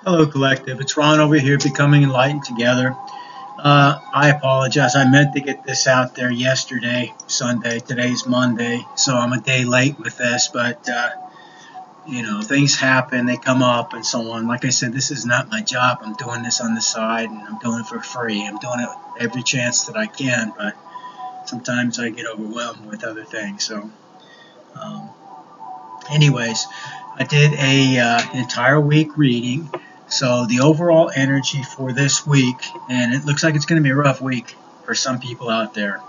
Hello, Collective. It's Ron over here, Becoming Enlightened Together. I apologize. I meant to get this out there yesterday, Sunday. Today's Monday, so I'm a day late with this, but things happen, they come up, and so on. Like I said, this is not my job. I'm doing this on the side, and I'm doing it for free. I'm doing it every chance that I can, but sometimes I get overwhelmed with other things. So, um, anyways, I did an entire week reading. So the overall energy for this week, and it looks like it's going to be a rough week for some people out there.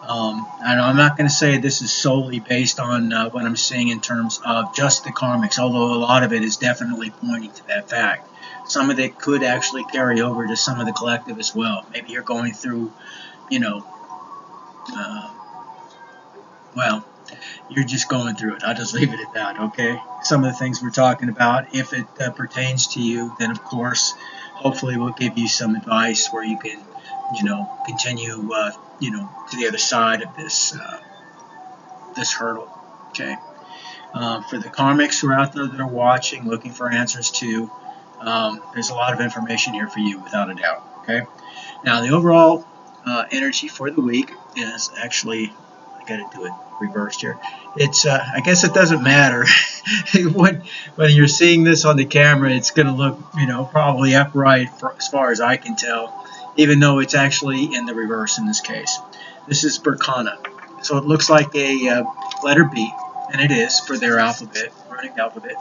And I'm not going to say this is solely based on what I'm seeing in terms of just the karmics, although a lot of it is definitely pointing to that fact. Some of it could actually carry over to some of the collective as well. Maybe you're going through, you know, uh, well, you're just going through it. I'll just leave it at that, okay? Some of the things we're talking about, if it pertains to you, then of course, hopefully we'll give you some advice where you can, continue, to the other side of this hurdle, okay? For the karmics who are out there that are watching, looking for answers to, there's a lot of information here for you, without a doubt, okay? Now, the overall energy for the week is actually, I got to do it reversed here. It's I guess it doesn't matter when you're seeing this on the camera. It's going to look probably upright as far as I can tell, even though it's actually in the reverse in this case. This is Berkana, so it looks like a letter B, and it is for their alphabet, runic alphabet.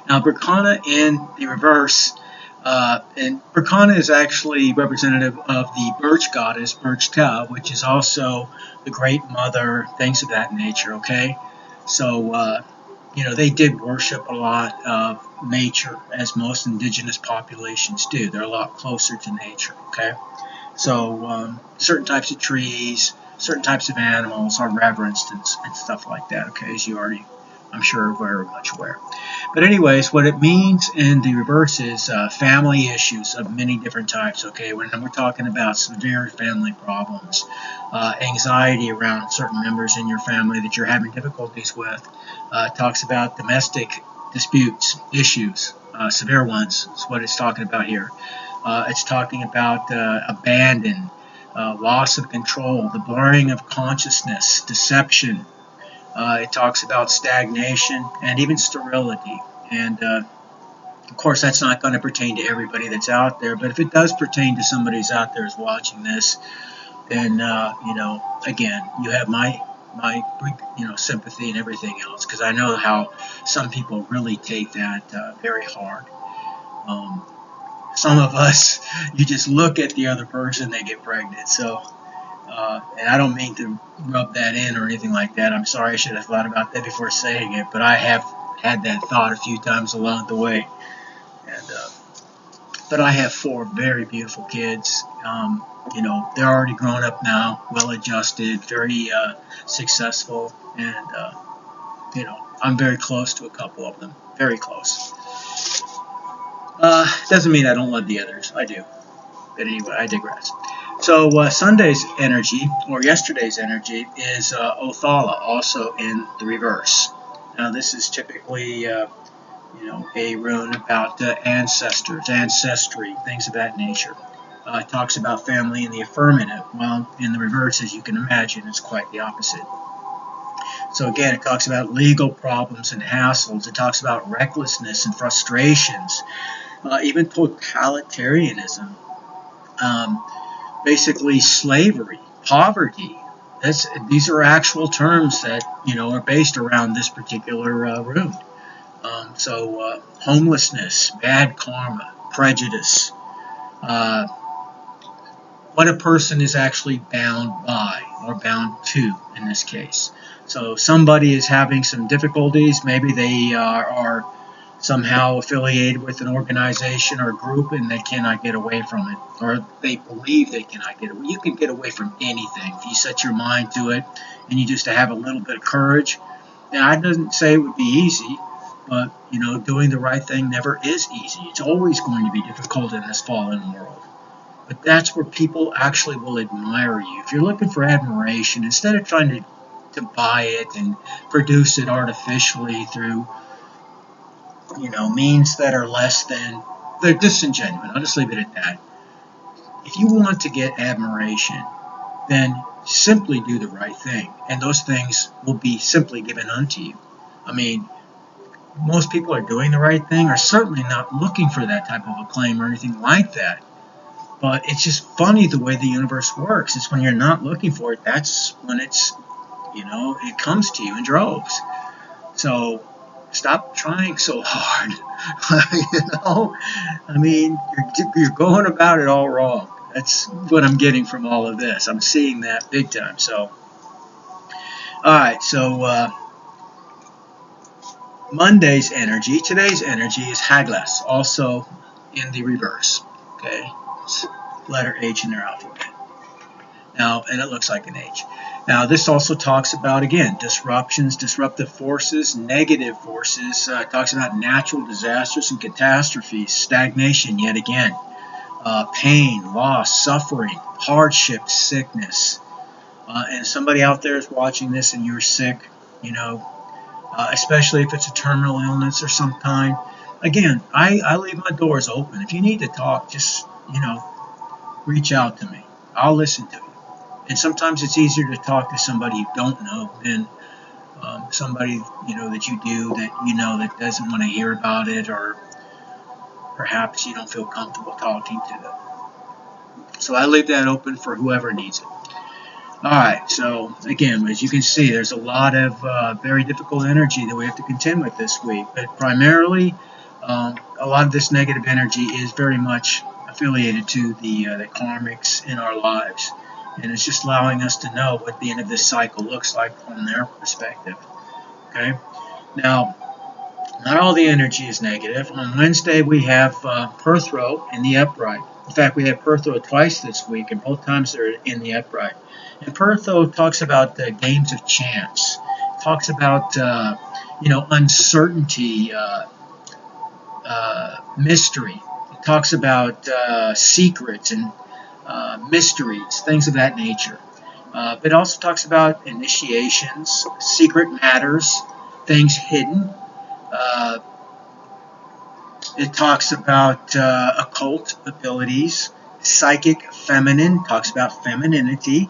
Now Berkana in the reverse. And Berkana is actually representative of the birch goddess, Birch Ta, which is also the great mother, things of that nature, okay? So, they did worship a lot of nature, as most indigenous populations do. They're a lot closer to nature, okay? So, certain types of trees, certain types of animals are reverenced and stuff like that, okay, as you already, I'm sure, very much aware. But anyways, what it means in the reverse is family issues of many different types, okay? When we're talking about severe family problems, anxiety around certain members in your family that you're having difficulties with. It talks about domestic disputes, issues, severe ones is what it's talking about here. It's talking about abandon, loss of control, the blurring of consciousness, deception. It talks about stagnation and even sterility. And of course, that's not going to pertain to everybody that's out there. But if it does pertain to somebody who's out there who's watching this, then again, you have my sympathy and everything else, because I know how some people really take that very hard. Some of us, you just look at the other person, they get pregnant. So. And I don't mean to rub that in or anything like that. I'm sorry, I should have thought about that before saying it, but I have had that thought a few times along the way. And but I have 4 very beautiful kids. They're already grown up now, well-adjusted, very successful, and I'm very close to a couple of them, very close. Doesn't mean I don't love the others. I do. But anyway, I digress. So Sunday's energy, or yesterday's energy, is Othala, also in the reverse. Now this is typically, a rune about ancestors, ancestry, things of that nature. It talks about family in the affirmative, while in the reverse, as you can imagine, it's quite the opposite. So again, it talks about legal problems and hassles. It talks about recklessness and frustrations, even totalitarianism. Basically slavery, poverty. These are actual terms that are based around this particular rune. So homelessness, bad karma, prejudice, what a person is actually bound by or bound to in this case. So somebody is having some difficulties. Maybe they are somehow affiliated with an organization or group and they cannot get away from it, or they believe they cannot get away. You can get away from anything if you set your mind to it and you just have a little bit of courage. Now, I doesn't say it would be easy, but doing the right thing never is easy. It's always going to be difficult in this fallen world. But that's where people actually will admire you. If you're looking for admiration, instead of trying to buy it and produce it artificially through means that are less than, they're disingenuous. I'll just leave it at that. If you want to get admiration, then simply do the right thing, and those things will be simply given unto you. I mean, most people are doing the right thing, are certainly not looking for that type of acclaim or anything like that. But it's just funny the way the universe works. It's when you're not looking for it, that's when it's, it comes to you in droves. So stop trying so hard. I mean, you're going about it all wrong. That's what I'm getting from all of this. I'm seeing that big time. So, all right. So Monday's energy, today's energy is Haglas, also in the reverse. Okay, it's letter H in their alphabet. Now, and it looks like an H. Now, this also talks about, again, disruptions, disruptive forces, negative forces. It talks about natural disasters and catastrophes, stagnation yet again, pain, loss, suffering, hardship, sickness. And somebody out there is watching this and you're sick, especially if it's a terminal illness or some kind. Again, I leave my doors open. If you need to talk, just, reach out to me. I'll listen to you. And sometimes it's easier to talk to somebody you don't know than somebody, that you do, that doesn't want to hear about it, or perhaps you don't feel comfortable talking to them. So I leave that open for whoever needs it. All right, so again, as you can see, there's a lot of very difficult energy that we have to contend with this week. But primarily, a lot of this negative energy is very much affiliated to the karmics in our lives. And it's just allowing us to know what the end of this cycle looks like from their perspective. Okay? Now, not all the energy is negative. On Wednesday, we have thru in the upright. In fact, we have thru twice this week, and both times they're in the upright. And thru talks about the games of chance. It talks about, uncertainty, mystery. It talks about secrets and mysteries, things of that nature. But it also talks about initiations, secret matters, things hidden. It talks about occult abilities, psychic feminine, talks about femininity,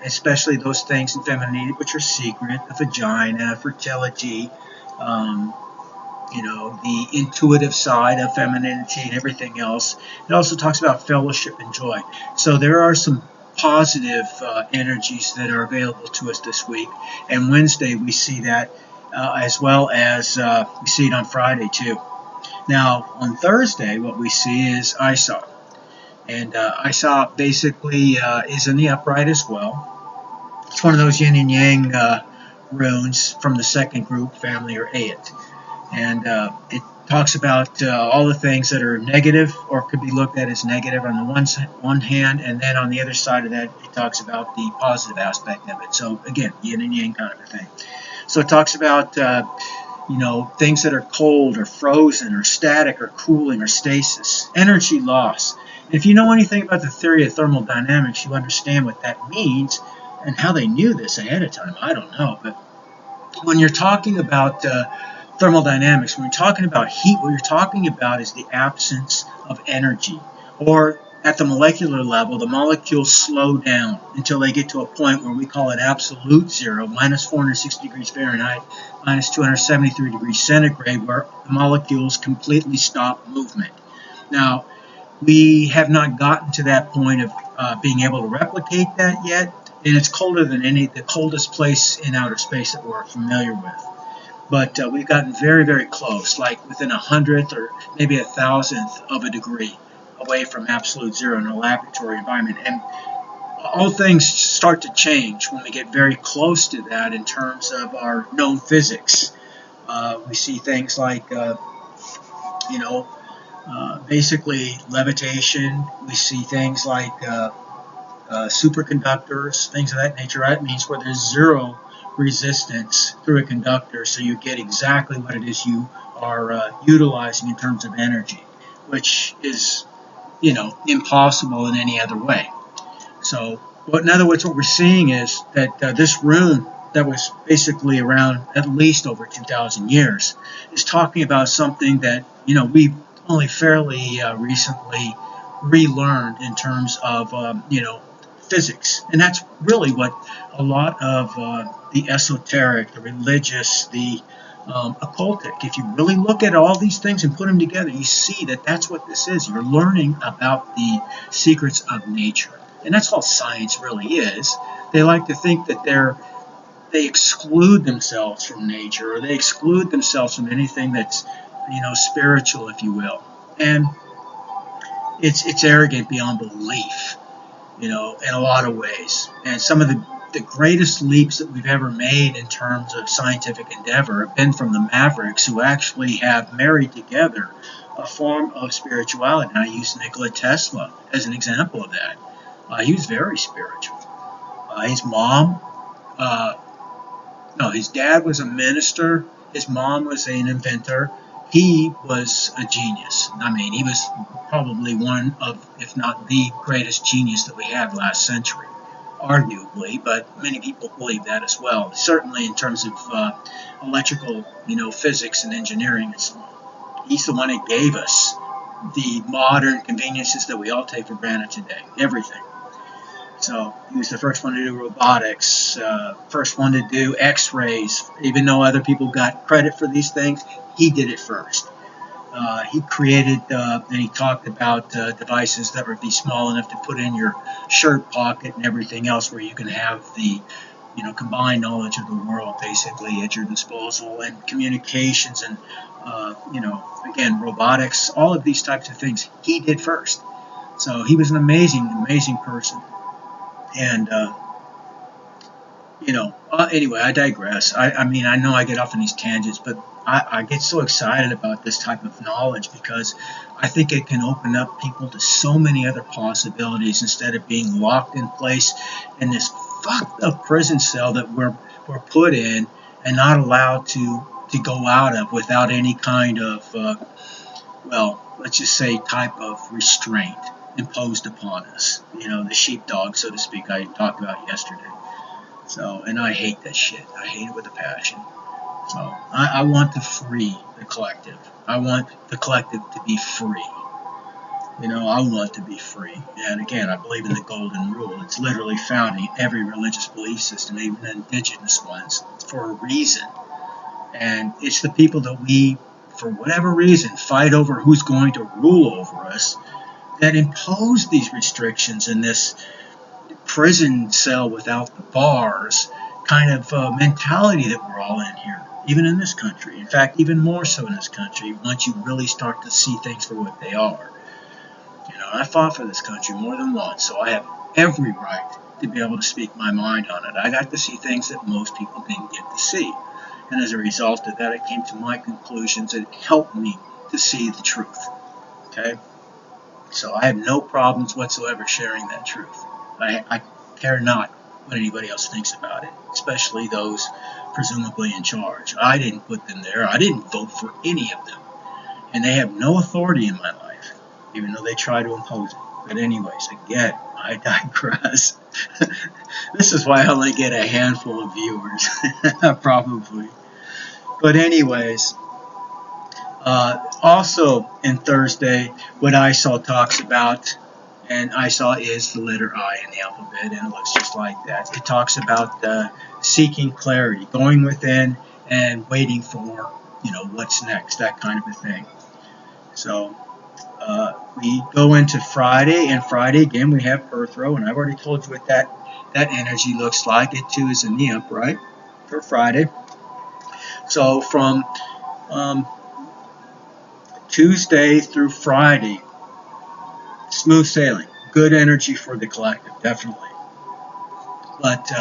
especially those things in femininity which are secret, the vagina, fertility, the intuitive side of femininity and everything else. It also talks about fellowship and joy. So there are some positive energies that are available to us this week. And Wednesday we see that as well as we see it on Friday too. Now on Thursday what we see is Isa. And Isa basically is in the upright as well. It's one of those yin and yang runes from the second group, family, or Ayat. And it talks about all the things that are negative or could be looked at as negative on the one hand, and then on the other side of that, it talks about the positive aspect of it. So again, yin and yang kind of a thing. So it talks about things that are cold or frozen or static or cooling or stasis, energy loss. If you know anything about the theory of thermodynamics, you understand what that means and how they knew this ahead of time. I don't know, but when you're talking about thermodynamics, when you're talking about heat, what you're talking about is the absence of energy. Or at the molecular level, the molecules slow down until they get to a point where we call it absolute zero, minus 460 degrees Fahrenheit, minus 273 degrees centigrade, where the molecules completely stop movement. Now, we have not gotten to that point of being able to replicate that yet, and it's colder than the coldest place in outer space that we're familiar with. But we've gotten very, very close, like within 100th or maybe 1,000th of a degree away from absolute zero in a laboratory environment. And all things start to change when we get very close to that in terms of our known physics. We see things like, basically levitation. We see things like superconductors, things of that nature. That means where there's zero resistance through a conductor, so you get exactly what it is you are utilizing in terms of energy, which is, impossible in any other way. So, in other words, what we're seeing is that this rune that was basically around at least over 2,000 years, is talking about something that, we've only fairly recently relearned in terms of, physics. And that's really what a lot of the esoteric, the religious, the occultic, if you really look at all these things and put them together, you see that that's what this is. You're learning about the secrets of nature. And that's all science really is. They like to think that they exclude themselves from nature, or they exclude themselves from anything that's, spiritual, if you will. And it's arrogant beyond belief, in a lot of ways. And some of the greatest leaps that we've ever made in terms of scientific endeavor have been from the Mavericks, who actually have married together a form of spirituality. And I use Nikola Tesla as an example of that. He was very spiritual. His mom, no, his dad was a minister. His mom was an inventor. He was a genius. I mean, he was probably one of, if not the greatest genius that we had last century, arguably, but many people believe that as well. Certainly in terms of electrical, physics and engineering, he's the one that gave us the modern conveniences that we all take for granted today, everything. So he was the first one to do robotics, first one to do x-rays. Even though other people got credit for these things, he did it first. He created, and he talked about devices that would be small enough to put in your shirt pocket and everything else, where you can have the, combined knowledge of the world basically at your disposal, and communications and, again, robotics, all of these types of things he did first. So he was an amazing, amazing person. And, anyway, I digress. I mean, I know I get off on these tangents, but I get so excited about this type of knowledge because I think it can open up people to so many other possibilities instead of being locked in place in this fucked up prison cell that we're put in and not allowed to go out of without any kind of, let's just say type of restraint imposed upon us. The sheepdog, so to speak, I talked about yesterday. So, and I hate that shit. I hate it with a passion. So, I want to free the collective. I want the collective to be free. I want to be free. And again, I believe in the golden rule. It's literally found in every religious belief system, even indigenous ones, for a reason. And it's the people that we, for whatever reason, fight over who's going to rule over us, that impose these restrictions in this prison cell without the bars kind of mentality that we're all in here, even in this country. In fact, even more so in this country, once you really start to see things for what they are. I fought for this country more than once, so I have every right to be able to speak my mind on it. I got to see things that most people didn't get to see. And as a result of that, I came to my conclusions that helped me to see the truth. Okay? So I have no problems whatsoever sharing that truth. I care not what anybody else thinks about it, especially those presumably in charge. I didn't put them there. I didn't vote for any of them. And they have no authority in my life, even though they try to impose it. But anyways, again, I digress. This is why I only get a handful of viewers, probably. But anyways, also in Thursday, what I saw talks about, and I saw is the letter I in the alphabet, and it looks just like that. It talks about seeking clarity, going within and waiting for, what's next, that kind of a thing. So we go into Friday, and Friday, again, we have thru, and I've already told you what that energy looks like. It, too, is in the upright for Friday. So from Tuesday through Friday, smooth sailing, good energy for the collective, definitely. But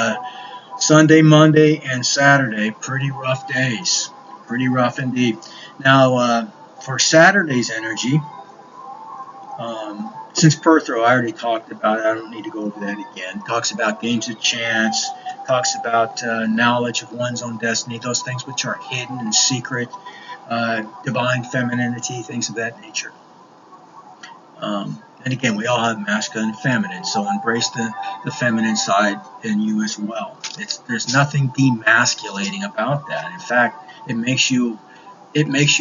Sunday, Monday, and Saturday, pretty rough days, pretty rough indeed. Now, for Saturday's energy, since thru, I already talked about it, I don't need to go over that again. Talks about games of chance, talks about knowledge of one's own destiny, those things which are hidden and secret, divine femininity, things of that nature. And again, we all have masculine and feminine, so embrace the feminine side in you as well. There's nothing demasculating about that. In fact, it makes you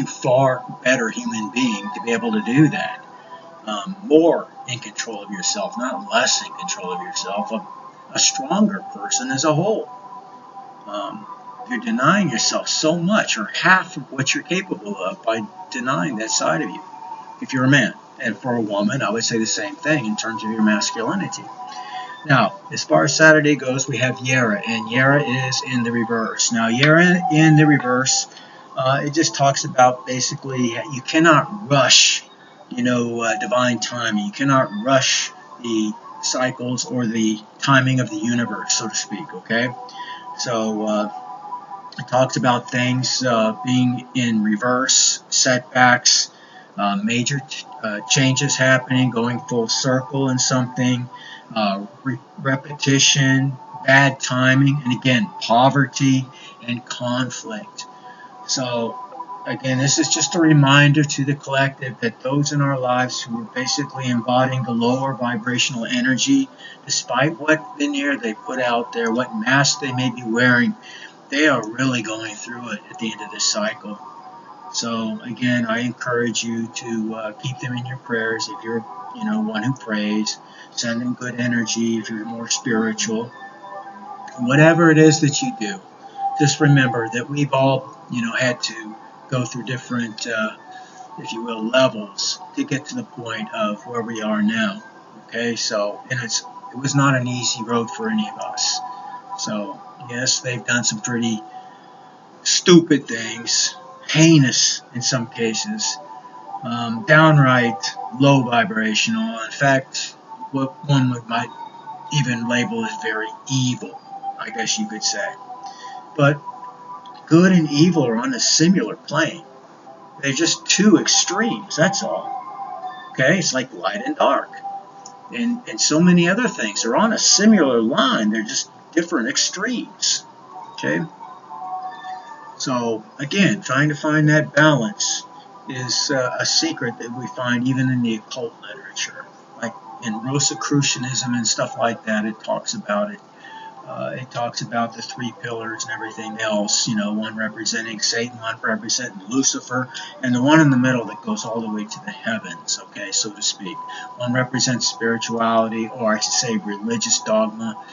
far better human being to be able to do that. More in control of yourself, not less in control of yourself. A stronger person as a whole. You're denying yourself so much, or half of what you're capable of, by denying that side of you, if you're a man. And for a woman, I would say the same thing in terms of your masculinity. Now, as far as Saturday goes, we have Yera, and Yera is in the reverse. Now, Yera in the reverse, it just talks about basically you cannot rush, divine timing. You cannot rush the cycles or the timing of the universe, so to speak, okay? So it talks about things being in reverse, setbacks, major changes happening, going full circle in something, repetition, bad timing, and again, poverty and conflict. So again, this is just a reminder to the collective that those in our lives who are basically embodying the lower vibrational energy, despite what veneer they put out there, what mask they may be wearing, they are really going through it at the end of this cycle. So again, I encourage you to keep them in your prayers. If you're, one who prays, send them good energy. If you're more spiritual, whatever it is that you do, just remember that we've all, had to go through different, if you will, levels to get to the point of where we are now. Okay, so and it was not an easy road for any of us. So yes, they've done some pretty stupid things, heinous in some cases, downright low vibrational. In fact, what one might even label as very evil, I guess you could say. But good and evil are on a similar plane. They're just two extremes, that's all. Okay, it's like light and dark. And so many other things are on a similar line. They're just different extremes. Okay? So, again, trying to find that balance is a secret that we find even in the occult literature. Like in Rosicrucianism and stuff like that, it talks about it. It talks about the three pillars and everything else, one representing Satan, one representing Lucifer, and the one in the middle that goes all the way to the heavens, okay, so to speak. One represents spirituality, or I should say religious dogma.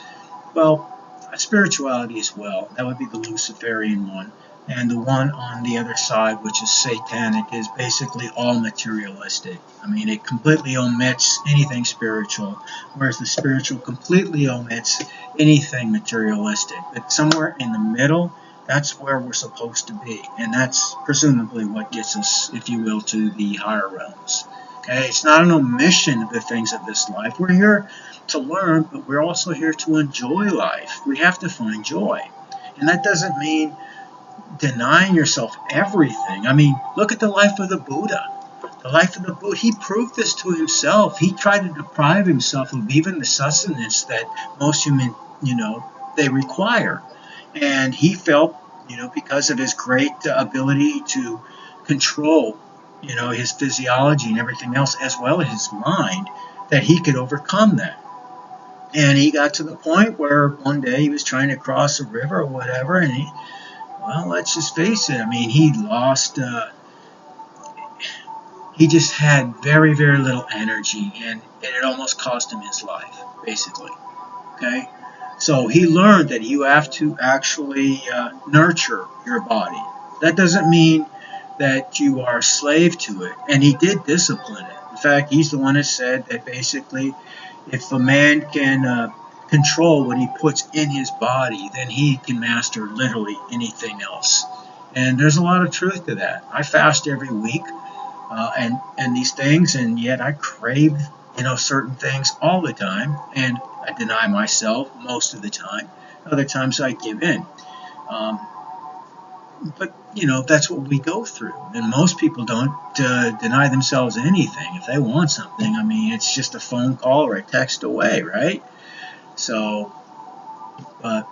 Well, spirituality as well. That would be the Luciferian one. And the one on the other side, which is satanic, is basically all materialistic. I mean, it completely omits anything spiritual, whereas the spiritual completely omits anything materialistic. But somewhere in the middle, that's where we're supposed to be. And that's presumably what gets us, if you will, to the higher realms. Okay, it's not an omission of the things of this life. We're here to learn, but we're also here to enjoy life. We have to find joy. And that doesn't mean denying yourself everything. I mean, look at the life of the Buddha. The life of the Buddha, he proved this to himself. He tried to deprive himself of even the sustenance that most human, they require. And he felt, because of his great ability to control, his physiology and everything else, as well as his mind, that he could overcome that. And he got to the point where one day he was trying to cross a river or whatever, and well, let's just face it. I mean, he lost, he just had very, very little energy, and it almost cost him his life, basically. Okay? So he learned that you have to actually nurture your body. That doesn't mean that you are a slave to it, and he did discipline it. In fact, he's the one that said that basically if a man can control what he puts in his body, then he can master literally anything else. And there's a lot of truth to that. I fast every week and these things, and yet I crave certain things all the time, and I deny myself most of the time. Other times I give in. But that's what we go through, and most people don't deny themselves anything. If they want something, I mean, it's just a phone call or a text away, right? So, but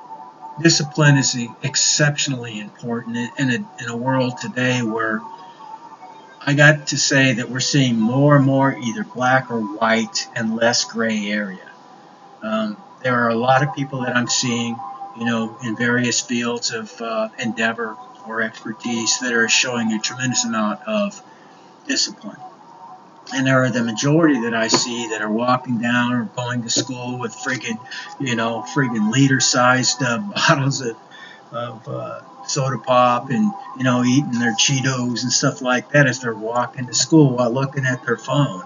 discipline is exceptionally important in a world today where I got to say that we're seeing more and more either black or white and less gray area. There are a lot of people that I'm seeing, in various fields of endeavor or expertise that are showing a tremendous amount of discipline. And there are the majority that I see that are walking down or going to school with friggin' liter-sized bottles of soda pop and, eating their Cheetos and stuff like that as they're walking to school while looking at their phone.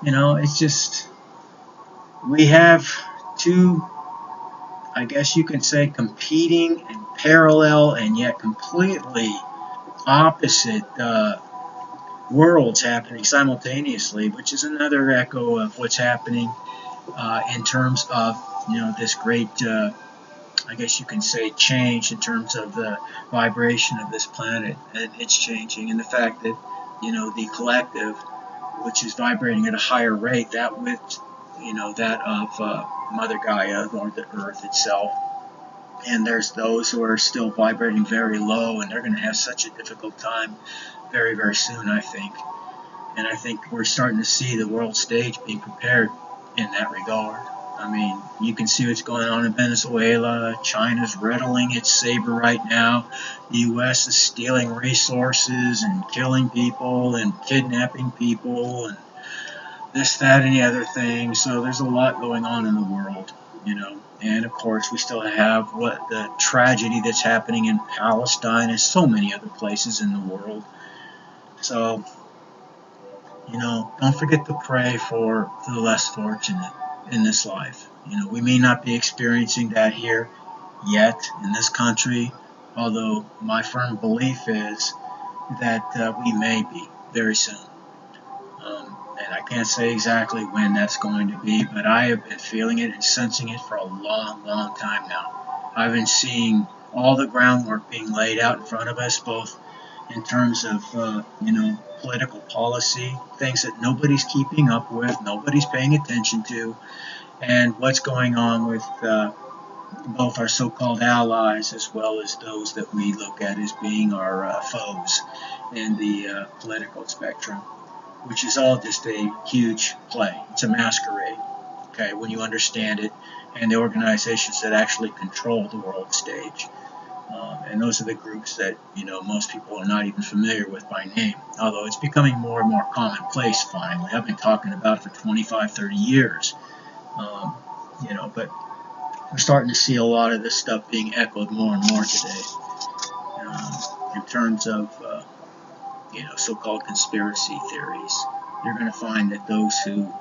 It's just, we have two, I guess you can say, competing and parallel and yet completely opposite worlds happening simultaneously, which is another echo of what's happening in terms of this great, I guess you can say, change in terms of the vibration of this planet, and it's changing, and the fact that the collective, which is vibrating at a higher rate, that with that of Mother Gaia or the Earth itself. And there's those who are still vibrating very low, and they're going to have such a difficult time very, very soon, I think. And I think we're starting to see the world stage being prepared in that regard. I mean, you can see what's going on in Venezuela. China's rattling its saber right now. The U.S. is stealing resources and killing people and kidnapping people and this, that, and the other thing. So there's a lot going on in the world, And of course, we still have the tragedy that's happening in Palestine and so many other places in the world. So, don't forget to pray for the less fortunate in this life. We may not be experiencing that here yet in this country, although my firm belief is that we may be very soon. And I can't say exactly when that's going to be, but I have been feeling it and sensing it for a long, long time now. I've been seeing all the groundwork being laid out in front of us, both in terms of, political policy, things that nobody's keeping up with, nobody's paying attention to, and what's going on with both our so-called allies as well as those that we look at as being our foes in the political spectrum, which is all just a huge play. It's a masquerade, okay, when you understand it, and the organizations that actually control the world stage. And those are the groups that, most people are not even familiar with by name, although it's becoming more and more commonplace finally. I've been talking about it for 25, 30 years, but we're starting to see a lot of this stuff being echoed more and more today in terms of, so-called conspiracy theories. You're going to find that those who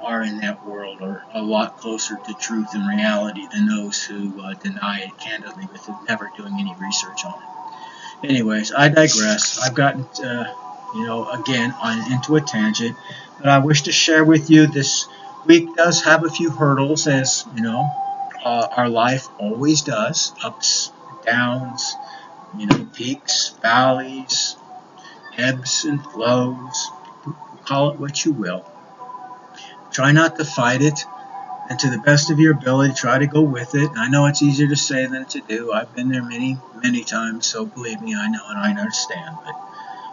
are in that world are a lot closer to truth and reality than those who deny it candidly with never doing any research on it. Anyways, I digress. I've gotten, again, into a tangent, but I wish to share with you this week does have a few hurdles, as our life always does. Ups, downs, peaks, valleys, ebbs and flows. Call it what you will. Try not to fight it, and to the best of your ability, try to go with it. I know it's easier to say than to do. I've been there many, many times, so believe me, I know and I understand.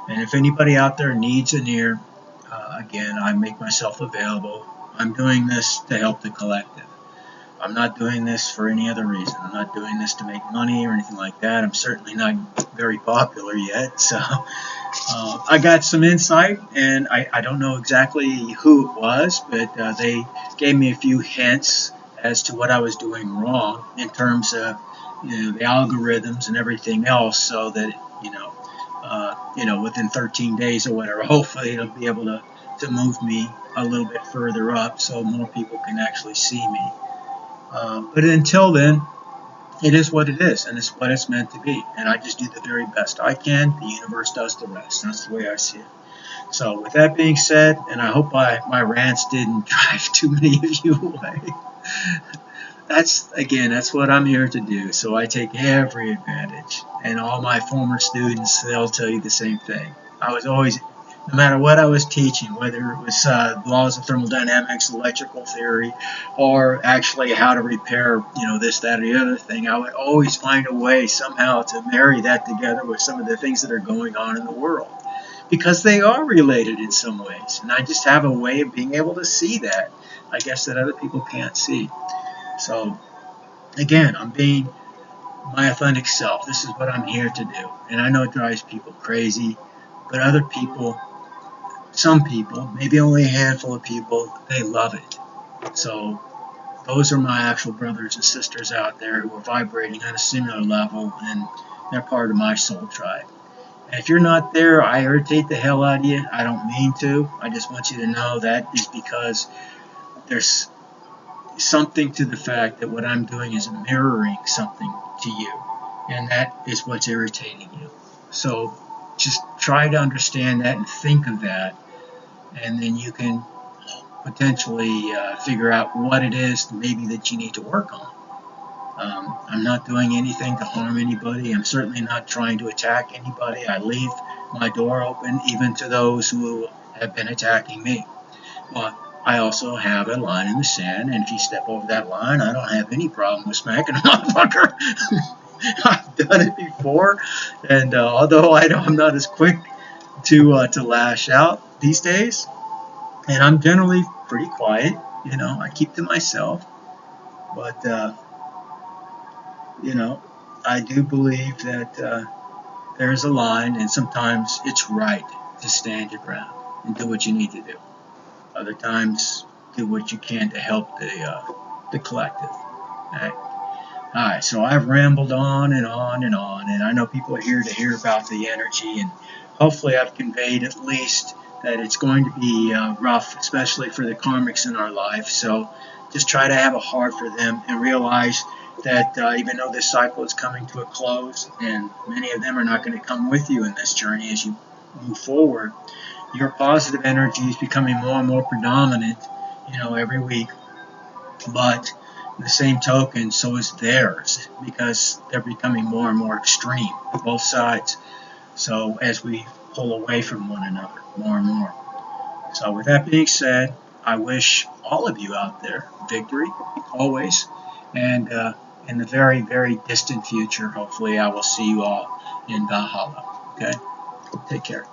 And if anybody out there needs an ear, again, I make myself available. I'm doing this to help the collective. I'm not doing this for any other reason. I'm not doing this to make money or anything like that. I'm certainly not very popular yet, so I got some insight, and I don't know exactly who it was, but they gave me a few hints as to what I was doing wrong in terms of the algorithms and everything else, so that within 13 days or whatever, hopefully it'll be able to move me a little bit further up so more people can actually see me. But until then, it is what it is, and it's what it's meant to be. And I just do the very best I can. The universe does the rest. That's the way I see it. So with that being said, and I hope my rants didn't drive too many of you away. That's what I'm here to do. So I take every advantage. And all my former students, they'll tell you the same thing. I was always, no matter what I was teaching, whether it was laws of thermodynamics, electrical theory, or actually how to repair, this, that, or the other thing, I would always find a way somehow to marry that together with some of the things that are going on in the world. because they are related in some ways. And I just have a way of being able to see that, I guess, that other people can't see. So, again, I'm being my authentic self. This is what I'm here to do. And I know it drives people crazy, but other people, some people, maybe only a handful of people, they love it. So those are my actual brothers and sisters out there who are vibrating on a similar level, and they're part of my soul tribe. And if you're not there, I irritate the hell out of you. I don't mean to. I just want you to know that is because there's something to the fact that what I'm doing is mirroring something to you, and that is what's irritating you. So just try to understand that and think of that, and then you can potentially figure out what it is maybe that you need to work on. I'm not doing anything to harm anybody. I'm certainly not trying to attack anybody. I leave my door open even to those who have been attacking me. But I also have a line in the sand, and if you step over that line, I don't have any problem with smacking a motherfucker. I've done it before, and although I'm not as quick to lash out these days, and I'm generally pretty quiet. I keep to myself, but I do believe that there's a line, and sometimes it's right to stand your ground and do what you need to do. Other times, do what you can to help the collective. All right. All right, so I've rambled on and on and on, and I know people are here to hear about the energy, and hopefully I've conveyed at least that it's going to be rough, especially for the karmics in our life. So just try to have a heart for them and realize that even though this cycle is coming to a close, and many of them are not going to come with you in this journey as you move forward, your positive energy is becoming more and more predominant, every week. But in the same token, so is theirs, because they're becoming more and more extreme, both sides. So as we pull away from one another more and more. So with that being said, I wish all of you out there victory, always. And in the very, very distant future, hopefully I will see you all in Valhalla. Okay? Take care.